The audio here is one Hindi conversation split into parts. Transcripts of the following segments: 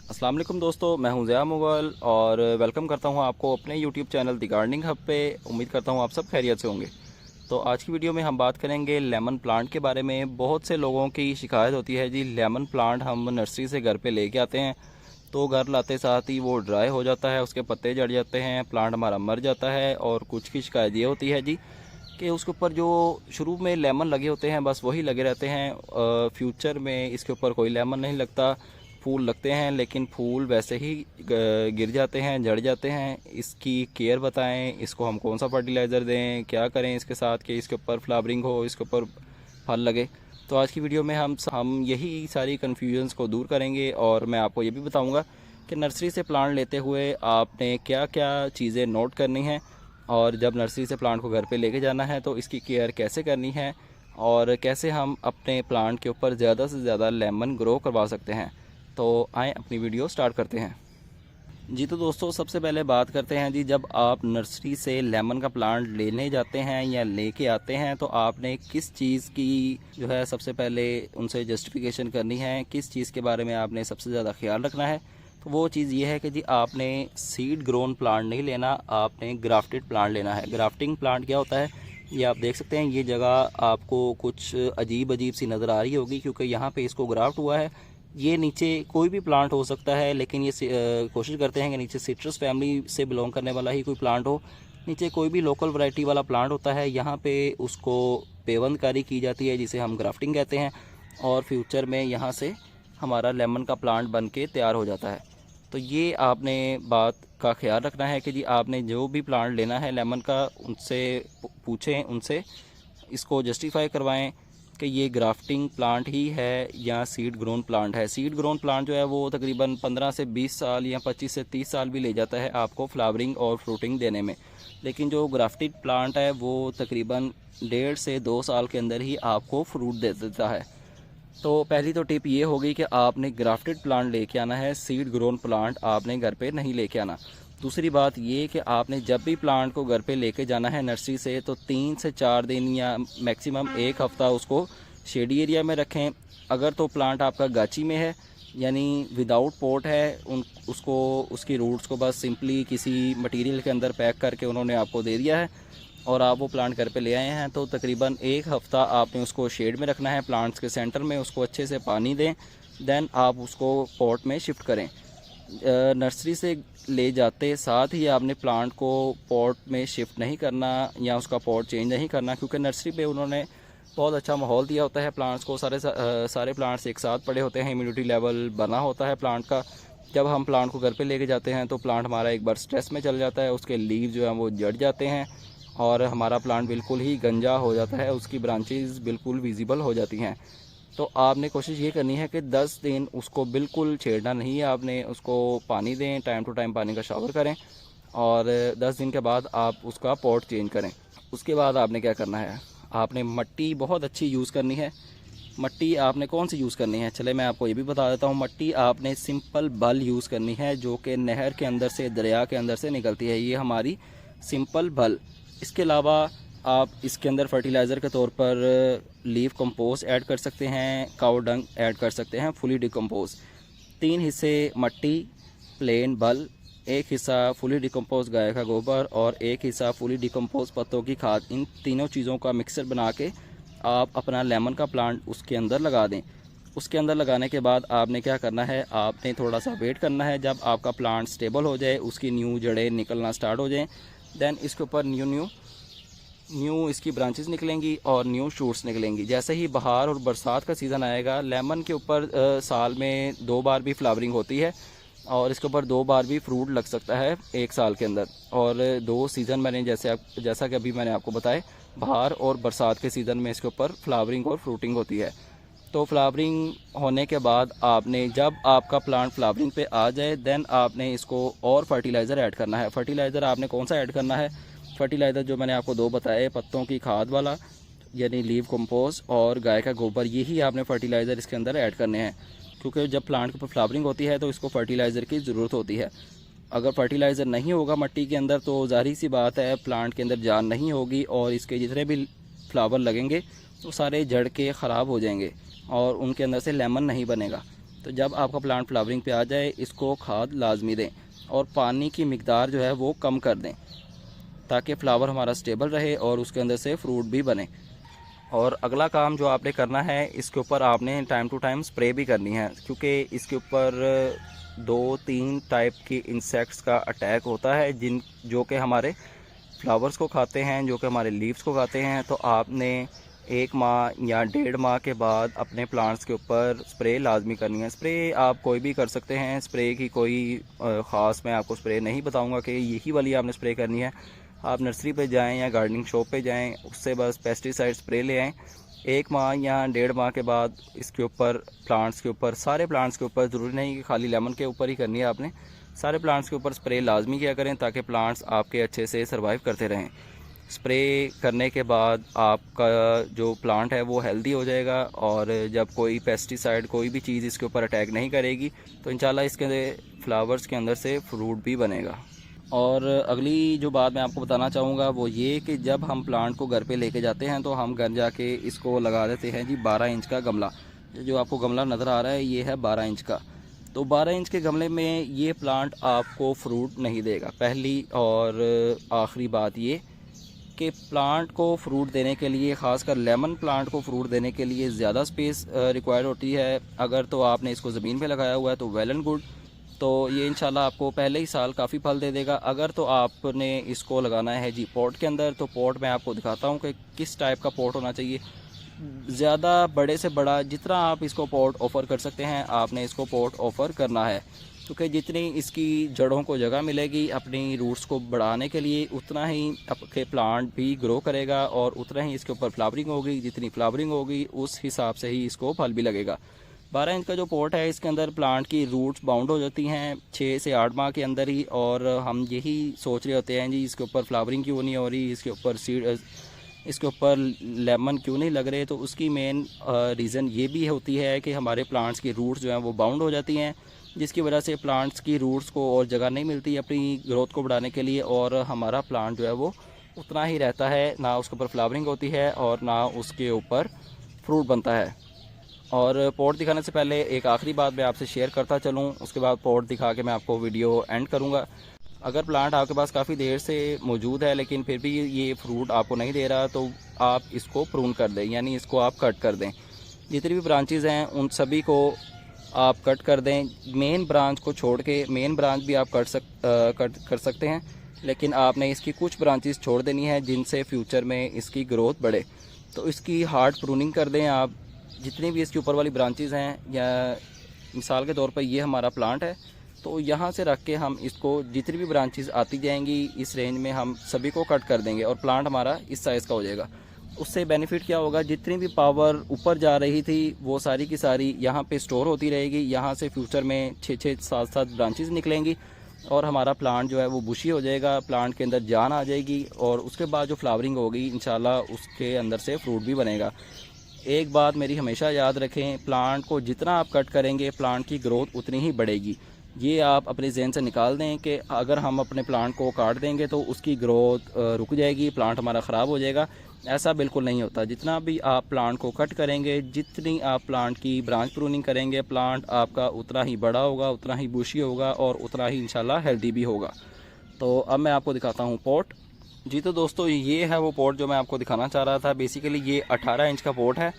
अस्सलाम वालेकुम दोस्तों, मैं हूं ज़िया मुग़ल और वेलकम करता हूं आपको अपने YouTube channel the gardening hub पे। उम्मीद करता हूं आप सब खैरियत से होंगे। तो आज की वीडियो में हम बात करेंगे लेमन प्लांट के बारे में। बहुत से लोगों की शिकायत होती है जी, लेमन प्लांट हम नर्सरी से घर पे लेके आते हैं तो घर लाते साथ ही वो ड्राई हो जाता है, उसके पत्ते झड़ जाते हैं, प्लांट हमारा मर जाता है। और कुछ की शिकायत ये होती है जी कि उसके ऊपर जो शुरू में लेमन लगे होते हैं बस वही लगे रहते हैं, फ्यूचर में इसके ऊपर कोई लेमन नहीं लगता। फूल लगते हैं लेकिन फूल वैसे ही गिर जाते हैं, झड़ जाते हैं। इसकी केयर बताएं, इसको हम कौन सा फर्टिलाइज़र दें, क्या करें इसके साथ कि इसके ऊपर फ्लावरिंग हो, इसके ऊपर फल लगे। तो आज की वीडियो में हम यही सारी कन्फ्यूजन्स को दूर करेंगे और मैं आपको ये भी बताऊंगा कि नर्सरी से प्लांट लेते हुए आपने क्या क्या चीज़ें नोट करनी हैं, और जब नर्सरी से प्लांट को घर पे लेके जाना है तो इसकी केयर कैसे करनी है और कैसे हम अपने प्लांट के ऊपर ज़्यादा से ज़्यादा लेमन ग्रो करवा सकते हैं। तो आए अपनी वीडियो स्टार्ट करते हैं जी। तो दोस्तों सबसे पहले बात करते हैं जी, जब आप नर्सरी से लेमन का प्लांट लेने जाते हैं या लेके आते हैं तो आपने किस चीज़ की जो है सबसे पहले उनसे जस्टिफिकेशन करनी है, किस चीज़ के बारे में आपने सबसे ज़्यादा ख्याल रखना है। तो वो चीज़ ये है कि जी आपने सीड ग्रोन प्लांट नहीं लेना, आपने ग्राफ्टेड प्लांट लेना है। ग्राफ्टिंग प्लांट क्या होता है ये आप देख सकते हैं। ये जगह आपको कुछ अजीब अजीब सी नज़र आ रही होगी क्योंकि यहाँ पे इसको ग्राफ्ट हुआ है। ये नीचे कोई भी प्लांट हो सकता है, लेकिन ये कोशिश करते हैं कि नीचे सिट्रस फैमिली से बिलोंग करने वाला ही कोई प्लांट हो। नीचे कोई भी लोकल वैरायटी वाला प्लांट होता है, यहाँ पे उसको पेवंदकारी की जाती है जिसे हम ग्राफ्टिंग कहते हैं, और फ्यूचर में यहाँ से हमारा लेमन का प्लांट बन के तैयार हो जाता है। तो ये आपने बात का ख्याल रखना है कि जी आपने जो भी प्लांट लेना है लेमन का, उनसे पूछें, उनसे इसको जस्टिफाई करवाएं कि ये ग्राफ्टिंग प्लांट ही है या सीड ग्रोन प्लांट है। सीड ग्रोन प्लांट जो है वो तकरीबन 15 से 20 साल या 25 से 30 साल भी ले जाता है आपको फ्लावरिंग और फ्रूटिंग देने में, लेकिन जो ग्राफ्टेड प्लांट है वो तकरीबन 1.5 से 2 साल के अंदर ही आपको फ्रूट दे देता है। तो पहली तो टिप ये होगी कि आपने ग्राफ्टेड प्लांट लेके आना है, सीड ग्रोन प्लांट आपने घर पे नहीं लेके आना। दूसरी बात ये कि आपने जब भी प्लांट को घर पे लेके जाना है नर्सरी से तो 3 से 4 दिन या मैक्सिमम 1 हफ़्ता उसको शेडी एरिया में रखें। अगर तो प्लांट आपका गाची में है यानी विदाउट पॉट है, उसको उसकी रूट्स को बस सिंपली किसी मटेरियल के अंदर पैक करके उन्होंने आपको दे दिया है और आप वो प्लांट घर पे ले आए हैं, तो तकरीबन 1 हफ़्ता आपने उसको शेड में रखना है, प्लांट्स के सेंटर में उसको अच्छे से पानी दें, देन आप उसको पॉट में शिफ्ट करें। नर्सरी से ले जाते साथ ही आपने प्लांट को पॉट में शिफ्ट नहीं करना या उसका पॉट चेंज नहीं करना, क्योंकि नर्सरी पे उन्होंने बहुत अच्छा माहौल दिया होता है प्लांट्स को। सारे प्लांट्स एक साथ पड़े होते हैं, इम्यूनिटी लेवल बना होता है प्लांट का। जब हम प्लांट को घर पे लेके जाते हैं तो प्लांट हमारा एक बार स्ट्रेस में चल जाता है, उसके लीव जो हैं वो जड़ जाते हैं और हमारा प्लांट बिल्कुल ही गंजा हो जाता है, उसकी ब्रांचेस बिल्कुल विजिबल हो जाती हैं। तो आपने कोशिश ये करनी है कि 10 दिन उसको बिल्कुल छेड़ना नहीं है, आपने उसको पानी दें, टाइम टू टाइम पानी का शावर करें और 10 दिन के बाद आप उसका पॉट चेंज करें। उसके बाद आपने क्या करना है, आपने मिट्टी बहुत अच्छी यूज़ करनी है। मिट्टी आपने कौन सी यूज़ करनी है, चले मैं आपको ये भी बता देता हूँ। मिट्टी आपने सिंपल बल यूज़ करनी है जो कि नहर के अंदर से, दरिया के अंदर से निकलती है, ये हमारी सिंपल बल। इसके अलावा आप इसके अंदर फर्टिलाइज़र के तौर पर लीफ कंपोस्ट ऐड कर सकते हैं, काउ डंग ऐड कर सकते हैं, फुली डिकम्पोज। 3 हिस्से मिट्टी प्लेन बल, 1 हिस्सा फुली डिकम्पोज गाय का गोबर और 1 हिस्सा फुली डिकम्पोज पत्तों की खाद। इन तीनों चीज़ों का मिक्सर बना के आप अपना लेमन का प्लांट उसके अंदर लगा दें। उसके अंदर लगाने के बाद आपने क्या करना है, आपने थोड़ा सा वेट करना है। जब आपका प्लांट स्टेबल हो जाए, उसकी न्यू जड़ें निकलना स्टार्ट हो जाएं, देन इसके ऊपर न्यू इसकी ब्रांचेस निकलेंगी और न्यू शूट्स निकलेंगी। जैसे ही बहार और बरसात का सीज़न आएगा, लेमन के ऊपर साल में 2 बार भी फ्लावरिंग होती है और इसके ऊपर 2 बार भी फ्रूट लग सकता है 1 साल के अंदर। और 2 सीज़न मैंने जैसा कि अभी मैंने आपको बताया, बहार और बरसात के सीज़न में इसके ऊपर फ्लावरिंग और फ्रूटिंग होती है। तो फ्लावरिंग होने के बाद आपने, जब आपका प्लांट फ्लावरिंग पे आ जाए, देन आपने इसको और फर्टिलाइज़र ऐड करना है। फर्टिलाइज़र आपने कौन सा ऐड करना है, फर्टिलाइज़र जो मैंने आपको 2 बताए, पत्तों की खाद वाला यानी लीव कंपोस्ट और गाय का गोबर, यही आपने फर्टिलाइज़र इसके अंदर ऐड करने हैं। क्योंकि जब प्लांट के ऊपर फ्लावरिंग होती है तो इसको फर्टिलाइज़र की ज़रूरत होती है। अगर फर्टिलाइज़र नहीं होगा मिट्टी के अंदर तो ज़ाहिर सी बात है प्लांट के अंदर जान नहीं होगी और इसके जितने भी फ्लावर लगेंगे वो सारे जड़ के ख़राब हो जाएंगे और उनके अंदर से लेमन नहीं बनेगा। तो जब आपका प्लांट फ्लावरिंग पे आ जाए इसको खाद लाजमी दें और पानी की मिकदार जो है वो कम कर दें ताकि फ्लावर हमारा स्टेबल रहे और उसके अंदर से फ्रूट भी बने। और अगला काम जो आपने करना है, इसके ऊपर आपने टाइम टू टाइम स्प्रे भी करनी है, क्योंकि इसके ऊपर 2-3 टाइप की इंसेक्ट्स का अटैक होता है जो कि हमारे फ्लावर्स को खाते हैं, जो कि हमारे लीव्स को खाते हैं। तो आपने 1 माह या 1.5 माह के बाद अपने प्लांट्स के ऊपर स्प्रे लाजमी करनी है। स्प्रे आप कोई भी कर सकते हैं, स्प्रे की कोई ख़ास मैं आपको स्प्रे नहीं बताऊंगा कि यही वाली आपने स्प्रे करनी है। आप नर्सरी पे जाएं या गार्डनिंग शॉप पे जाएं, उससे बस पेस्टिसाइड स्प्रे ले आएँ। 1 माह या 1.5 माह के बाद इसके ऊपर प्लांट्स के ऊपर, सारे प्लांट्स के ऊपर, ज़रूरी नहीं कि खाली लेमन के ऊपर ही करनी है आपने, सारे प्लांट्स के ऊपर स्प्रे लाजमी किया करें ताकि प्लांट्स आपके अच्छे से सर्वाइव करते रहें। स्प्रे करने के बाद आपका जो प्लांट है वो हेल्दी हो जाएगा और जब कोई पेस्टिसाइड कोई भी चीज़ इसके ऊपर अटैक नहीं करेगी तो इंशाल्लाह इसके फ्लावर्स के अंदर से फ्रूट भी बनेगा। और अगली जो बात मैं आपको बताना चाहूँगा वो ये कि जब हम प्लांट को घर पे लेके जाते हैं तो हम घर जाके इसको लगा देते हैं जी 12 इंच का गमला। जो आपको गमला नज़र आ रहा है ये है 12 इंच का। तो 12 इंच के गमले में ये प्लांट आपको फ्रूट नहीं देगा। पहली और आखिरी बात ये कि प्लांट को फ्रूट देने के लिए, ख़ासकर लेमन प्लांट को फ्रूट देने के लिए ज़्यादा स्पेस रिक्वायर होती है। अगर तो आपने इसको ज़मीन पे लगाया हुआ है तो वेल एंड गुड, तो ये इंशाल्लाह आपको पहले ही साल काफ़ी फल दे देगा। अगर तो आपने इसको लगाना है जी पॉट के अंदर, तो पॉट मैं आपको दिखाता हूँ कि किस टाइप का पॉट होना चाहिए। ज़्यादा बड़े से बड़ा जितना आप इसको पॉट ऑफ़र कर सकते हैं आपने इसको पॉट ऑफ़र करना है, क्योंकि जितनी इसकी जड़ों को जगह मिलेगी अपनी रूट्स को बढ़ाने के लिए उतना ही आपके प्लांट भी ग्रो करेगा और उतना ही इसके ऊपर फ्लावरिंग होगी। जितनी फ्लावरिंग होगी उस हिसाब से ही इसको फल भी लगेगा। 12 इंच का जो पॉट है इसके अंदर प्लांट की रूट्स बाउंड हो जाती हैं 6 से 8 माह के अंदर ही, और हम यही सोच रहे होते हैं जी इसके ऊपर फ्लावरिंग क्यों नहीं हो रही, इसके ऊपर सीड, इसके ऊपर लेमन क्यों नहीं लग रहे। तो उसकी मेन रीज़न ये भी होती है कि हमारे प्लांट्स की रूट्स जो हैं वो बाउंड हो जाती हैं, जिसकी वजह से प्लांट्स की रूट्स को और जगह नहीं मिलती अपनी ग्रोथ को बढ़ाने के लिए, और हमारा प्लांट जो है वो उतना ही रहता है, ना उसके ऊपर फ्लावरिंग होती है और ना उसके ऊपर फ्रूट बनता है। और पॉट दिखाने से पहले एक आखिरी बात मैं आपसे शेयर करता चलूँ, उसके बाद पॉट दिखा के मैं आपको वीडियो एंड करूँगा। अगर प्लांट आपके पास काफ़ी देर से मौजूद है लेकिन फिर भी ये फ्रूट आपको नहीं दे रहा तो आप इसको प्रून कर दें, यानी इसको आप कट कर दें। जितनी भी ब्रांचेज़ हैं उन सभी को आप कट कर दें। मेन ब्रांच को छोड़ के, मेन ब्रांच भी आप कट कर सकते हैं, लेकिन आपने इसकी कुछ ब्रांचेस छोड़ देनी है जिनसे फ्यूचर में इसकी ग्रोथ बढ़े। तो इसकी हार्ड प्रूनिंग कर दें आप। जितनी भी इसके ऊपर वाली ब्रांचेस हैं, या मिसाल के तौर पर ये हमारा प्लांट है तो यहाँ से रख के हम इसको जितनी भी ब्रांचेस आती जाएंगी इस रेंज में हम सभी को कट कर देंगे और प्लांट हमारा इस साइज़ का हो जाएगा। उससे बेनिफिट क्या होगा, जितनी भी पावर ऊपर जा रही थी वो सारी की सारी यहाँ पे स्टोर होती रहेगी। यहाँ से फ्यूचर में 6-6, 7-7 ब्रांचेस निकलेंगी और हमारा प्लांट जो है वो बुशी हो जाएगा, प्लांट के अंदर जान आ जाएगी और उसके बाद जो फ्लावरिंग होगी इंशाल्लाह उसके अंदर से फ्रूट भी बनेगा। एक बात मेरी हमेशा याद रखें, प्लांट को जितना आप कट करेंगे प्लांट की ग्रोथ उतनी ही बढ़ेगी। ये आप अपने जहन से निकाल दें कि अगर हम अपने प्लांट को काट देंगे तो उसकी ग्रोथ रुक जाएगी, प्लांट हमारा ख़राब हो जाएगा। ऐसा बिल्कुल नहीं होता। जितना भी आप प्लांट को कट करेंगे, जितनी आप प्लांट की ब्रांच प्रूनिंग करेंगे, प्लांट आपका उतना ही बड़ा होगा, उतना ही बुशी होगा और उतना ही इंशाल्लाह हेल्दी भी होगा। तो अब मैं आपको दिखाता हूँ पॉट। जी तो दोस्तों ये है वो पॉट जो मैं आपको दिखाना चाह रहा था। बेसिकली ये 18 इंच का पॉट है।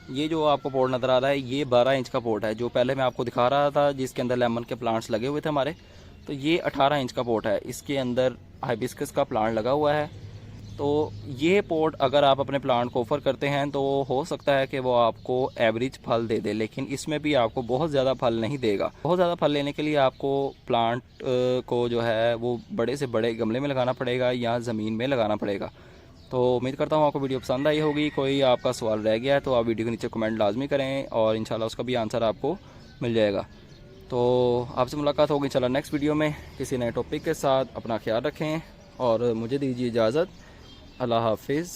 ये जो आपको पॉट नज़र आ रहा है ये 12 इंच का पॉट है। जो पहले मैं आपको दिखा रहा था जिसके अंदर लेमन के प्लांट्स लगे हुए थे हमारे, तो ये 18 इंच का पॉट है। इसके अंदर हाइबिस्कस का प्लांट लगा हुआ है। तो ये पॉट अगर आप अपने प्लांट को ऑफ़र करते हैं तो हो सकता है कि वो आपको एवरेज फल दे दे, लेकिन इसमें भी आपको बहुत ज़्यादा फल नहीं देगा। बहुत ज़्यादा फल लेने के लिए आपको प्लांट को जो है वो बड़े से बड़े गमले में लगाना पड़ेगा या ज़मीन में लगाना पड़ेगा। तो उम्मीद करता हूँ आपको वीडियो पसंद आई होगी। कोई आपका सवाल रह गया है तो आप वीडियो के नीचे कमेंट लाजमी करें और इंशाल्लाह उसका भी आंसर आपको मिल जाएगा। तो आपसे मुलाकात होगी इंशाल्लाह नेक्स्ट वीडियो में किसी नए टॉपिक के साथ। अपना ख्याल रखें और मुझे दीजिए इजाज़त। अल्लाह हाफिज़।